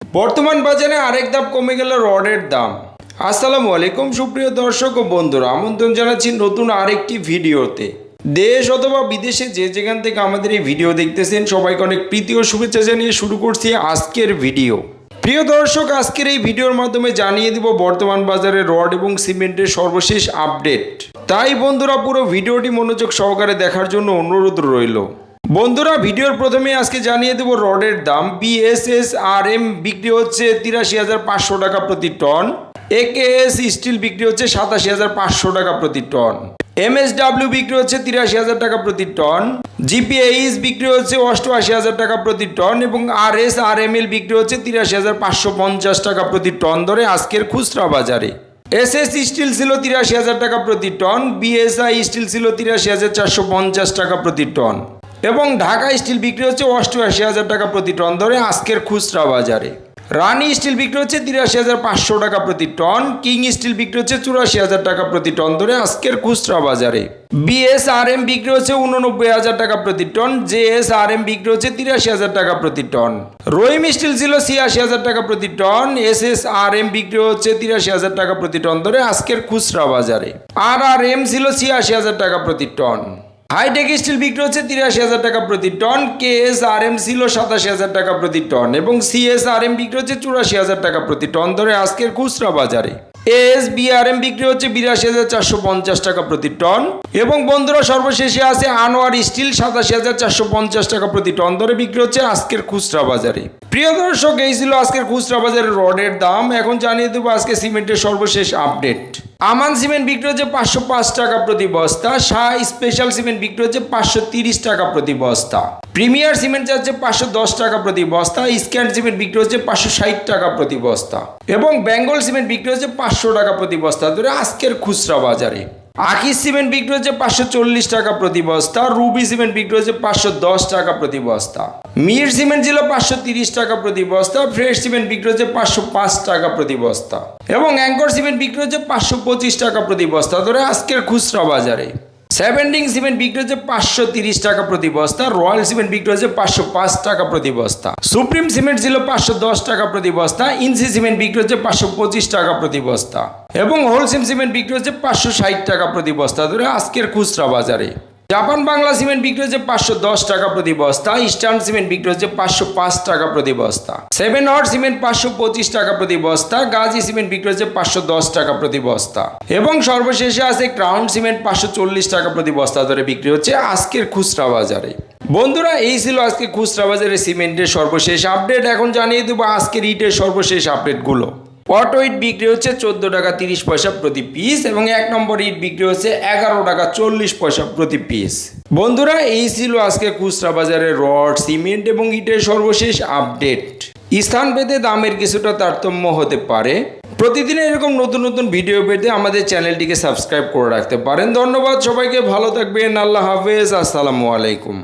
বর্তমান বাজারে আরেক ধাপ কমে গেল রডের দাম। আসসালামু আলাইকুম সুপ্রিয় দর্শক ও বন্ধুরা, আমন্ত্রণ জানাচ্ছি নতুন আরেকটি ভিডিওতে। দেশ অথবা বিদেশে যে যেখান থেকে আমাদের এই ভিডিও দেখতেছেন সবাইকে অনেক প্রীতি ও শুভেচ্ছা জানিয়ে শুরু করছি আজকের ভিডিও। প্রিয় দর্শক, আজকের এই ভিডিওর মাধ্যমে জানিয়ে দিব বর্তমান বাজারে রড এবং সিমেন্টের সর্বশেষ আপডেট। তাই বন্ধুরা, পুরো ভিডিওটি মনোযোগ সহকারে দেখার জন্য অনুরোধ রইল। বন্ধুরা, ভিডিওর প্রথমে আজকে জানিয়ে দেব রডের দাম। BSSRM বিক্রি হচ্ছে 83,500 টাকা প্রতি টন। AKS স্টিল বিক্রি হচ্ছে 87,500 টাকা প্রতি টন। MSW বিক্রি হচ্ছে 83,000 টাকা প্রতি টন। GPAIS বিক্রি হচ্ছে 88,000 টাকা প্রতি টন এবং RSRML বিক্রি হচ্ছে 83,550 টাকা প্রতি টন ধরে আজকের খুচরা বাজারে। SS স্টিল ছিল 83,000 টাকা প্রতি টন। BSI স্টিল ছিল 83,450 টাকা প্রতি টন এবং ঢাকা স্টিল বিক্রি হচ্ছে 88,000 টাকা প্রতি টন ধরে আজকের খুচরা বাজারে। রানি স্টিল বিক্রি হচ্ছে 83,500 টাকা প্রতি টন। কিং স্টিল বিক্রি হচ্ছে 84,000 টাকা প্রতি টন ধরে আজকের খুচরা বাজারে। BSRM বিক্রি হচ্ছে 89,000 টাকা প্রতি টন। JSRM বিক্রি হচ্ছে 83,000 টাকা প্রতি টন। রহিম স্টিল ছিল 86,000 টাকা প্রতি টন। SSRM বিক্রি হচ্ছে 83,000 টাকা প্রতি টন ধরে আজকের খুচরা বাজারে। RRM ছিল 86,000 টাকা প্রতি টন। হাইটেক স্টিল বিক্রি হচ্ছে 83,000 টাকা প্রতি টন। KSRM ছিল 87,000 টাকা প্রতি টন এবং CSRM বিক্রি হচ্ছে 84,000 টাকা প্রতি টন ধরে আজকের খুচরা বাজারে। ASBRM বিক্রি হচ্ছে 82,450 টাকা প্রতি টন এবং বন্ধুরা, সর্বশেষে আছে আনোয়ার স্টিল 87,450 টাকা প্রতি টন ধরে বিক্রি হচ্ছে আজকের খুচরা বাজারে। প্রিয় দর্শক, এই ছিল আজকের খুচরা বাজারের রডের দাম। এখন জানিয়ে দেবো আজকে সিমেন্টের সর্বশেষ আপডেট। আমান সিমেন্ট বিক্রি হচ্ছে 505 টাকা প্রতি বস্তা। শাহ স্পেশাল সিমেন্ট বিক্রি হচ্ছে 530 টাকা প্রতি বস্তা। প্রিমিয়ার সিমেন্ট যাচ্ছে 510 টাকা প্রতি বস্তা। স্ক্যান্ড সিমেন্ট বিক্রি হচ্ছে 560 টাকা প্রতি বস্তা এবং বেঙ্গল সিমেন্ট বিক্রি হচ্ছে 500 টাকা প্রতি বস্তা ধরে আজকের খুচরা বাজারে। আকিস সিমেন্ট বিক্রি হচ্ছে 540 টাকা প্রতি বস্তা। রুবি সিমেন্ট বিক্রি হচ্ছে 510 টাকা প্রতি বস্তা। মির সিমেন্ট ছিল 530 টাকা প্রতি বস্তা। ফ্রেশ সিমেন্ট বিক্রি হচ্ছে 505 টাকা প্রতি বস্তা এবং অ্যাঙ্কর সিমেন্ট বিক্রি হচ্ছে 525 টাকা প্রতি বস্তা ধরে আজকের খুচরা বাজারে। সেভেন্টিং সিমেন্ট বিক্রি হচ্ছে 530 টাকা প্রতি বস্তা। রয়্যাল সিমেন্ট বিক্রি হচ্ছে 505 টাকা প্রতি বস্তা। সুপ্রিম সিমেন্ট ছিল 510 টাকা প্রতি বস্তা। ইনসি সিমেন্ট বিক্রি হচ্ছে 525 টাকা প্রতি বস্তা এবং হোলসেম সিমেন্ট বিক্রি হচ্ছে 560 টাকা প্রতি বস্তা ধরে আজকের খুচরা বাজারে। জাপান বাংলা সিমেন্ট বিক্রি হচ্ছে 510 টাকা প্রতি বস্তা। ইস্টার্ন সিমেন্ট বিক্রি হচ্ছে 505 টাকা প্রতি বস্তা। সেভেন হট সিমেন্ট 525 টাকা প্রতি বস্তা। গাজী সিমেন্ট বিক্রি হচ্ছে 510 টাকা প্রতি বস্তা এবং সর্বশেষে আছে ক্রাউন সিমেন্ট 540 টাকা প্রতি বস্তা ধরে বিক্রি হচ্ছে আজকের খুচরা বাজারে। বন্ধুরা, এই ছিল আজকে খুচরা বাজারে সিমেন্টের সর্বশেষ আপডেট। এখন জানিয়ে দেবো আজকের ইটের সর্বশেষ আপডেটগুলো। অটো ইট বিক্রি হচ্ছে 14 টাকা 30 পয়সা প্রতি পিস এবং 1 নম্বর ইট বিক্রি হচ্ছে 11 টাকা 40 পয়সা প্রতি পিস। বন্ধুরা, এই ছিল আজকে খুচরা বাজারে রড, সিমেন্ট এবং ইটের সর্বশেষ আপডেট। স্থান ভেদে দামের কিছুটা তারতম্য হতে পারে। প্রতিদিন এরকম নতুন নতুন ভিডিও পেতে আমাদের চ্যানেলটিকে সাবস্ক্রাইব করে রাখতে পারেন। ধন্যবাদ সবাইকে, ভালো থাকবেন। আল্লাহ হাফেজ, আসসালামু আলাইকুম।